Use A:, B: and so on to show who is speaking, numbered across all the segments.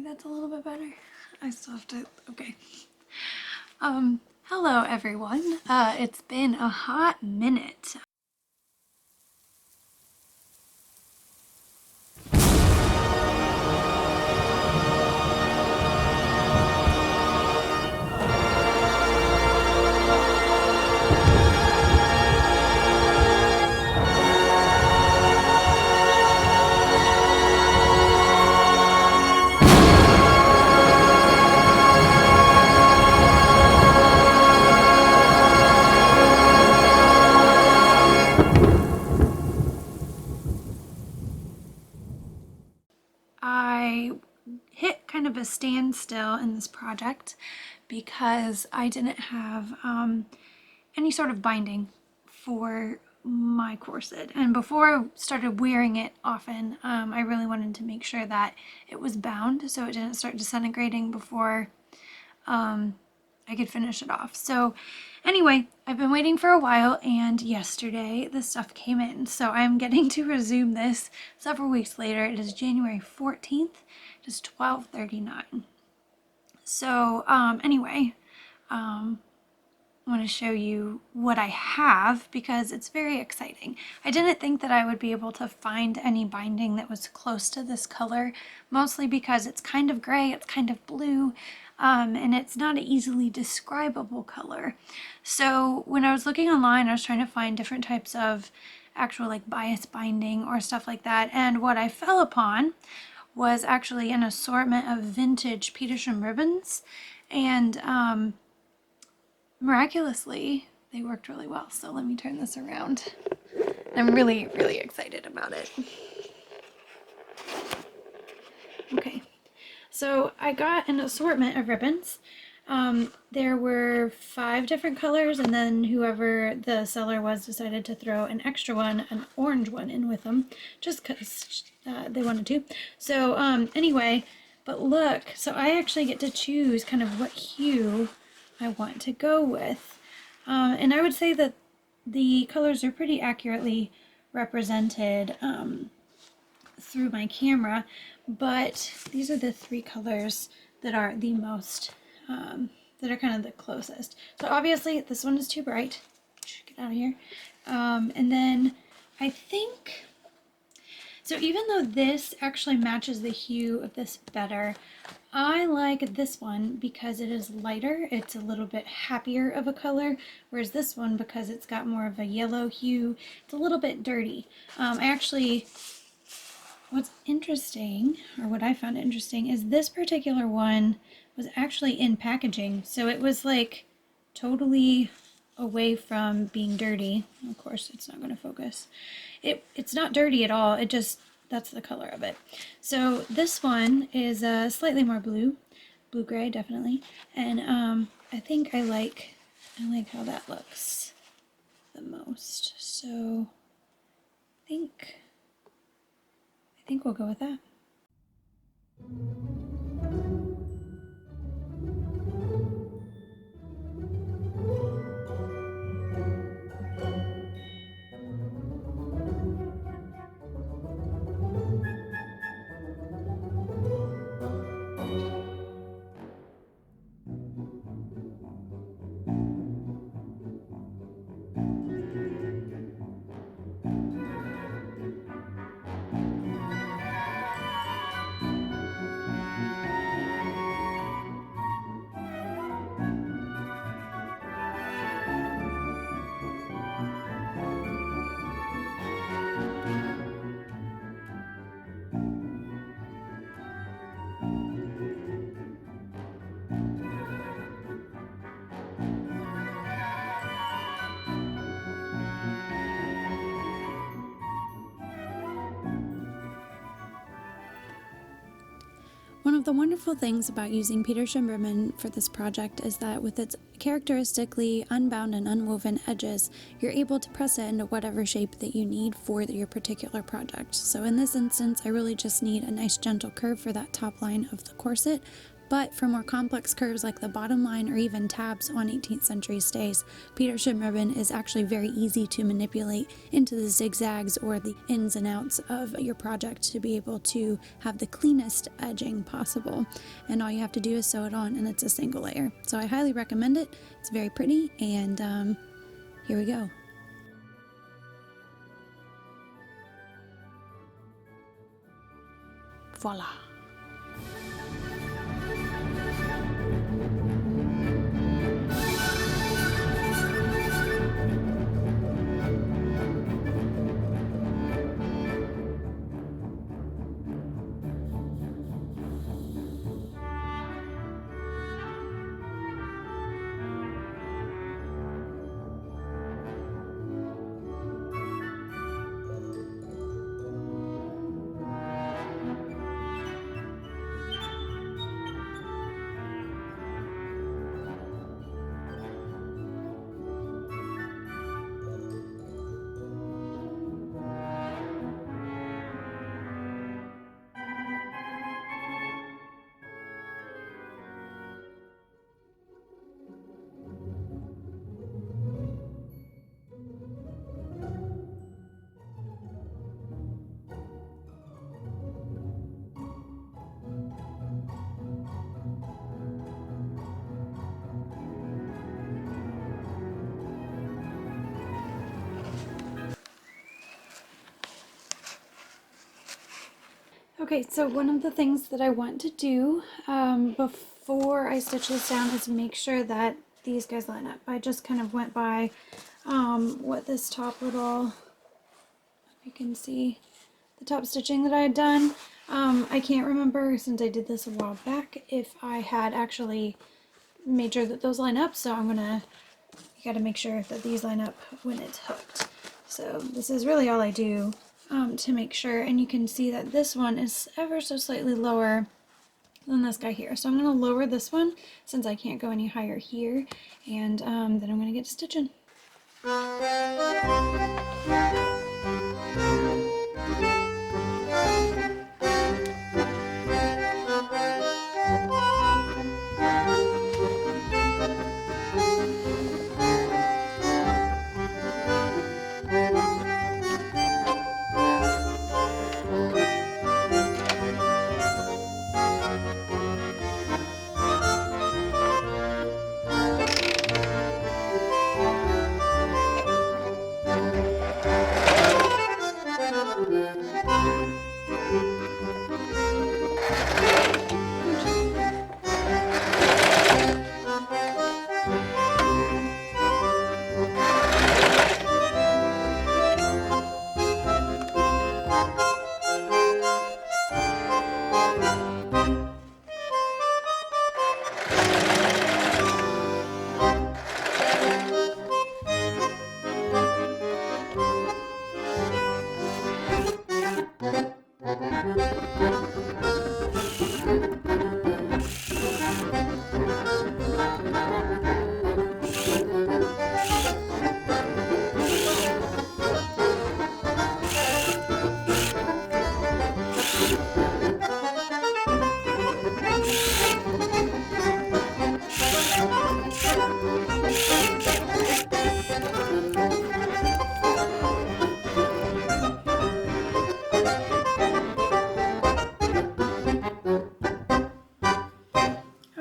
A: that's a little bit better. I still have to, okay. Hello everyone. It's been a hot minute. I hit kind of a standstill in this project because I didn't have any sort of binding for my corset, and before I started wearing it often, I really wanted to make sure that it was bound so it didn't start disintegrating before I could finish it off. So anyway, I've been waiting for a while, and yesterday the stuff came in. So I'm getting to resume this several weeks later. It is January 14th, just 12:39. So anyway, I want to show you what I have because it's very exciting. I didn't think that I would be able to find any binding that was close to this color, mostly because it's kind of gray, it's kind of blue, and it's not an easily describable color. So when I was looking online, I was trying to find different types of actual like bias binding or stuff like that, and what I fell upon was actually an assortment of vintage petersham ribbons, and miraculously they worked really well. So let me turn this around. I'm really excited about it. Okay, so I got an assortment of ribbons. There were 5 different colors, and then whoever the seller was decided to throw an extra one, an orange one, in with them, just because they wanted to. So anyway, but look, so I actually get to choose kind of what hue I want to go with. And I would say that the colors are pretty accurately represented through my camera, but these are the 3 colors that are the most, that are kind of the closest. So obviously this one is too bright. Get out of here. And then I think, so even though this actually matches the hue of this better, I like this one because it is lighter. It's a little bit happier of a color, whereas this one, because it's got more of a yellow hue, it's a little bit dirty. What's interesting, or what I found interesting, is this particular one was actually in packaging. So it was like totally away from being dirty. Of course, it's not going to focus. It's not dirty at all. It just, that's the color of it. So this one is slightly more blue-gray, definitely. And I think I like how that looks the most. So I think we'll go with that. One of the wonderful things about using petersham ribbon for this project is that with its characteristically unbound and unwoven edges, you're able to press it into whatever shape that you need for your particular project. So in this instance, I really just need a nice gentle curve for that top line of the corset,
B: But for more complex curves like the bottom line or even tabs on 18th century stays, petersham ribbon is actually very easy to manipulate into the zigzags or the ins and outs of your project to be able to have the cleanest edging possible. And all you have to do is sew it on, and it's a single layer. So I highly recommend it. It's very pretty, and here we go. Voila. Okay, so one of the things that I want to do before I stitch this down is make sure that these guys line up. I just kind of went by what this top little, you can see the top stitching that I had done. I can't remember, since I did this a while back, if I had actually made sure that those line up, so you gotta make sure that these line up when it's hooked. So this is really all I do to make sure, and you can see that this one is ever so slightly lower than this guy here. So I'm going to lower this one since I can't go any higher here, and then I'm going to get to stitching.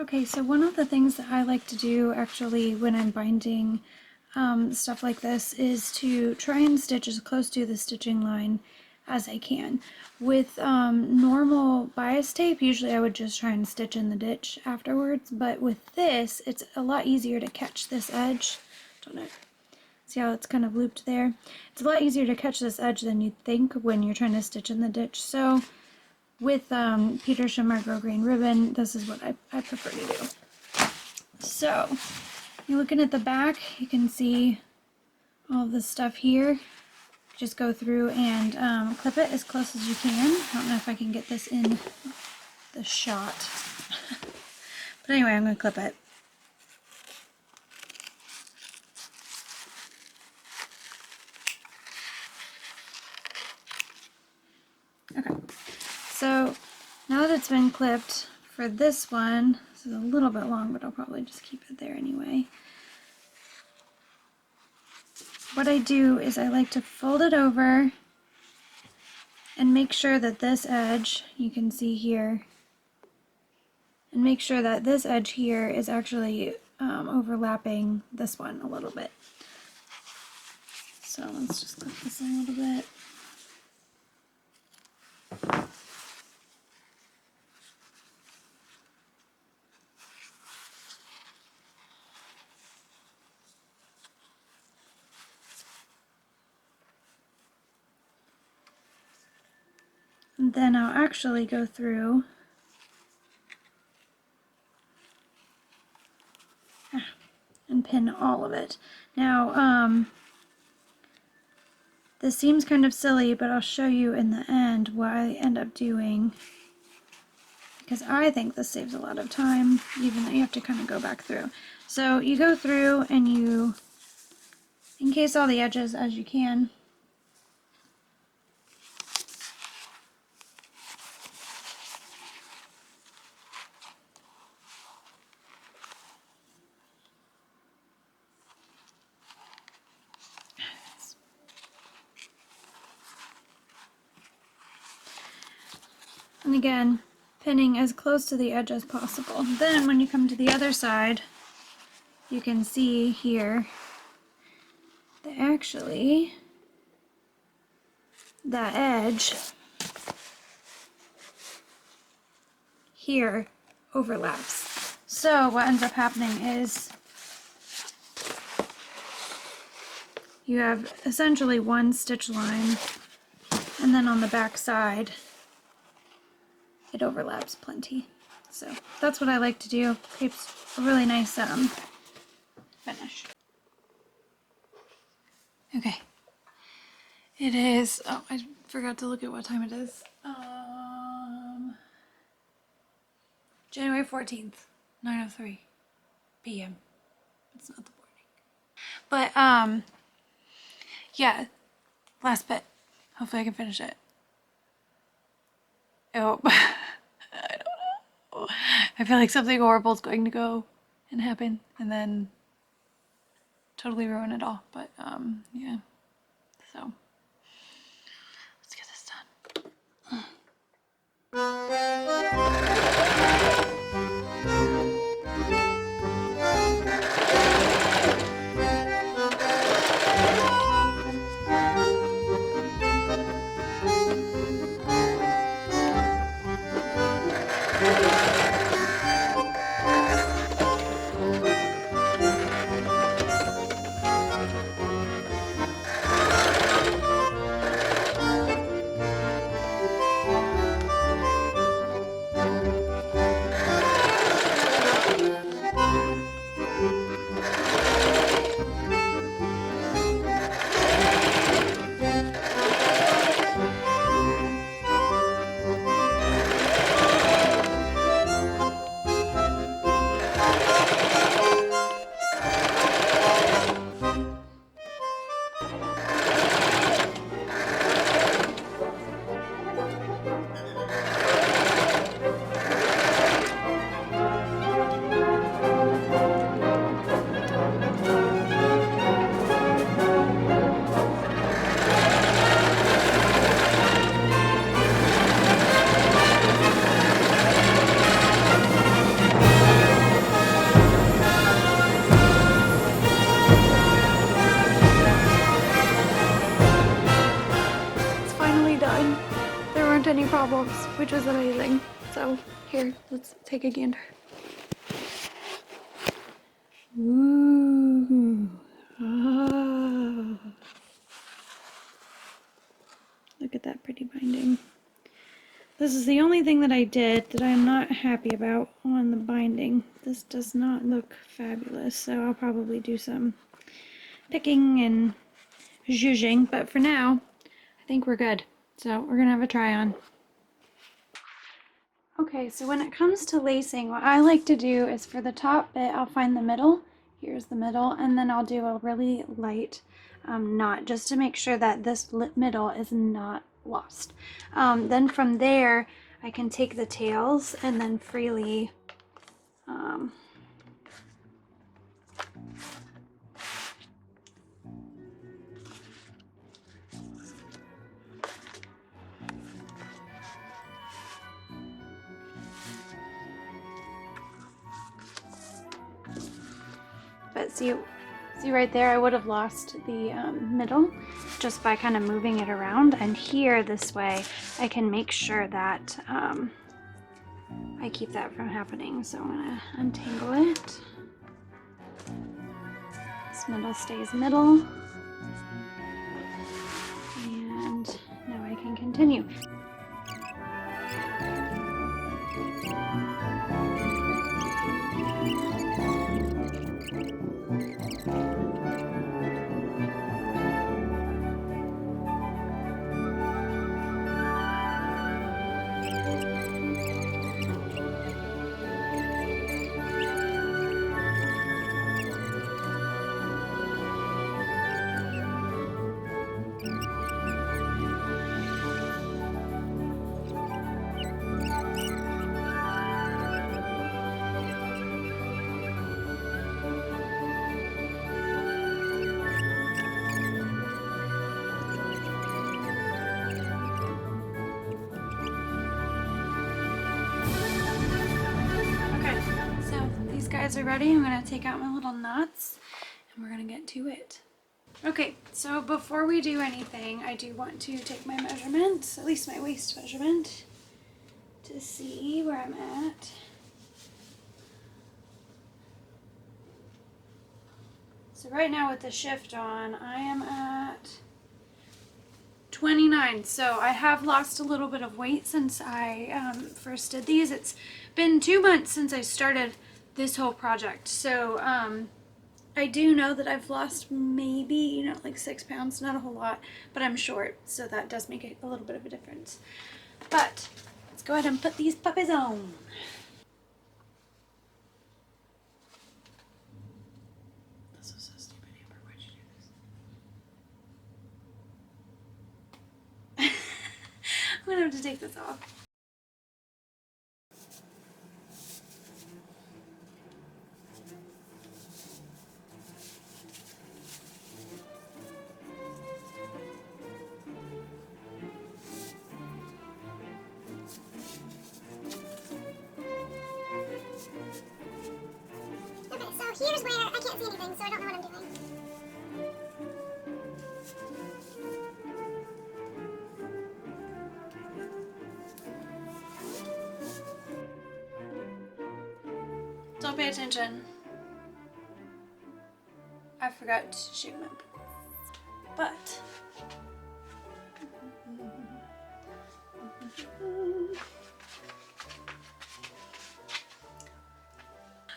B: Okay, so one of the things that I like to do actually when I'm binding stuff like this is to try and stitch as close to the stitching line as I can. With normal bias tape, usually I would just try and stitch in the ditch afterwards, but with this, it's a lot easier to catch this edge. Don't know. See how it's kind of looped there? It's a lot easier to catch this edge than you'd think when you're trying to stitch in the ditch. So with petersham or grosgrain ribbon, this is what I prefer to do. So you're looking at the back, you can see all this stuff here. Just go through and clip it as close as you can. I don't know if I can get this in the shot. But anyway, I'm going to clip it. Okay, so now that it's been clipped for this one, this is a little bit long, but I'll probably just keep it there anyway. What I do is I like to fold it over and make sure that this edge, you can see here, and make sure that this edge here is actually overlapping this one a little bit. So let's just clip this a little bit. And then I'll actually go through and pin all of it. Now, this seems kind of silly, but I'll show you in the end what I end up doing, because I think this saves a lot of time, even though you have to kind of go back through. So you go through and you encase all the edges as you can. And again, pinning as close to the edge as possible. Then when you come to the other side, you can see here that actually that edge here overlaps. So what ends up happening is you have essentially one stitch line, and then on the back side it overlaps plenty. So that's what I like to do. Creates a really nice finish. Okay. It is, oh, I forgot to look at what time it is. January 14th, 9:03 p.m. It's not the morning. But, yeah, last bit. Hopefully I can finish it. Oh, I don't know. I feel like something horrible is going to go and happen and then totally ruin it all. But, yeah. So, let's get this done. Any problems, which is amazing. So here, let's take a gander. Ooh. Ah. Look at that pretty binding. This is the only thing that I did that I'm not happy about on the binding. This does not look fabulous, so I'll probably do some picking and zhuzhing, but for now, I think we're good. So we're gonna have a try on. Okay, so when it comes to lacing, what I like to do is for the top bit, I'll find the middle. Here's the middle, and then I'll do a really light knot just to make sure that this middle is not lost. Then from there,
A: I can take the tails and then freely but see right there, I would have lost the middle just by kind of moving it around, and here this way I can make sure that I keep that from happening. So I'm gonna untangle it. This middle stays middle, and now I can continue. Are ready. I'm going to take out my little knots and we're going to get to it. Okay, so before we do anything, I do want to take my measurements, at least my waist measurement, to see where I'm at. So right now with the shift on, I am at 29. So I have lost a little bit of weight since I first did these. It's been 2 months since I started this whole project. So I do know that I've lost maybe, like 6 pounds, not a whole lot, but I'm short, so that does make a little bit of a difference. But let's go ahead and put these puppies on. This was so stupid, Amber. Why'd you do this? I'm gonna have to take this off.
C: Here's where I can't see anything, so I don't know what I'm doing.
A: Don't pay attention. I forgot to shape my boots. But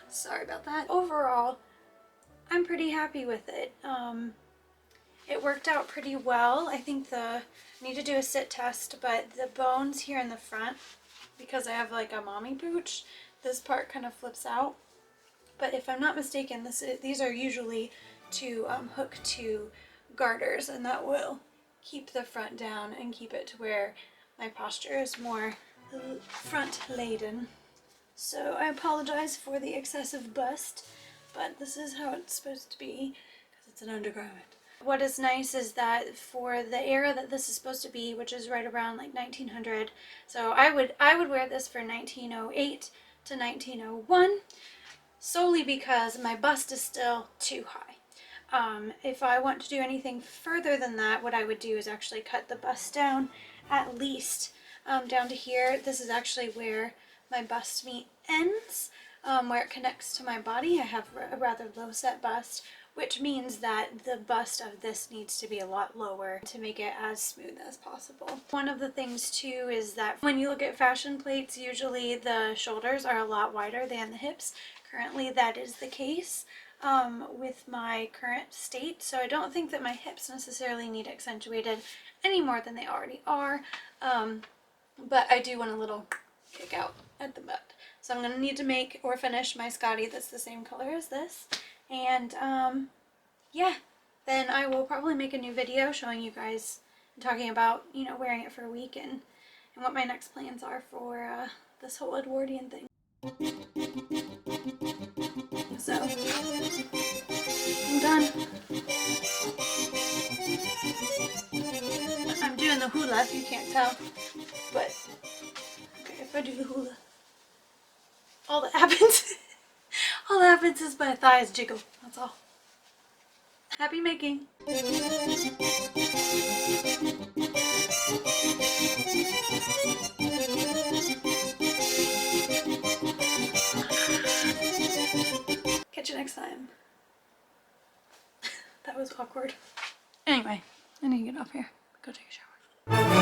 A: sorry about that. Overall, I'm pretty happy with it. It worked out pretty well. I think I need to do a sit test, but the bones here in the front, because I have like a mommy pooch, this part kind of flips out. But if I'm not mistaken, these are usually to hook to garters, and that will keep the front down and keep it to where my posture is more front laden. So I apologize for the excessive bust, but this is how it's supposed to be because it's an undergarment. What is nice is that for the era that this is supposed to be, which is right around like 1900, so I would wear this for 1908 to 1901, solely because my bust is still too high. If I want to do anything further than that, what I would do is actually cut the bust down at least down to here. This is actually where my bust meat ends, where it connects to my body. I have a rather low set bust, which means that the bust of this needs to be a lot lower to make it as smooth as possible. One of the things too is that when you look at fashion plates, usually the shoulders are a lot wider than the hips. Currently that is the case with my current state, so I don't think that my hips necessarily need accentuated any more than they already are, but I do want a little kick out at the butt. So I'm going to need to make or finish my Scotty that's the same color as this, and yeah, then I will probably make a new video showing you guys, talking about, wearing it for a week and and what my next plans are for this whole Edwardian thing. So, I'm done. I'm doing the hula, if you can't tell, but okay, if I do the hula, all that happens, all that happens is my thighs jiggle, that's all. Happy making! Catch you next time. That was awkward. Anyway, I need to get off here. Go take a shower.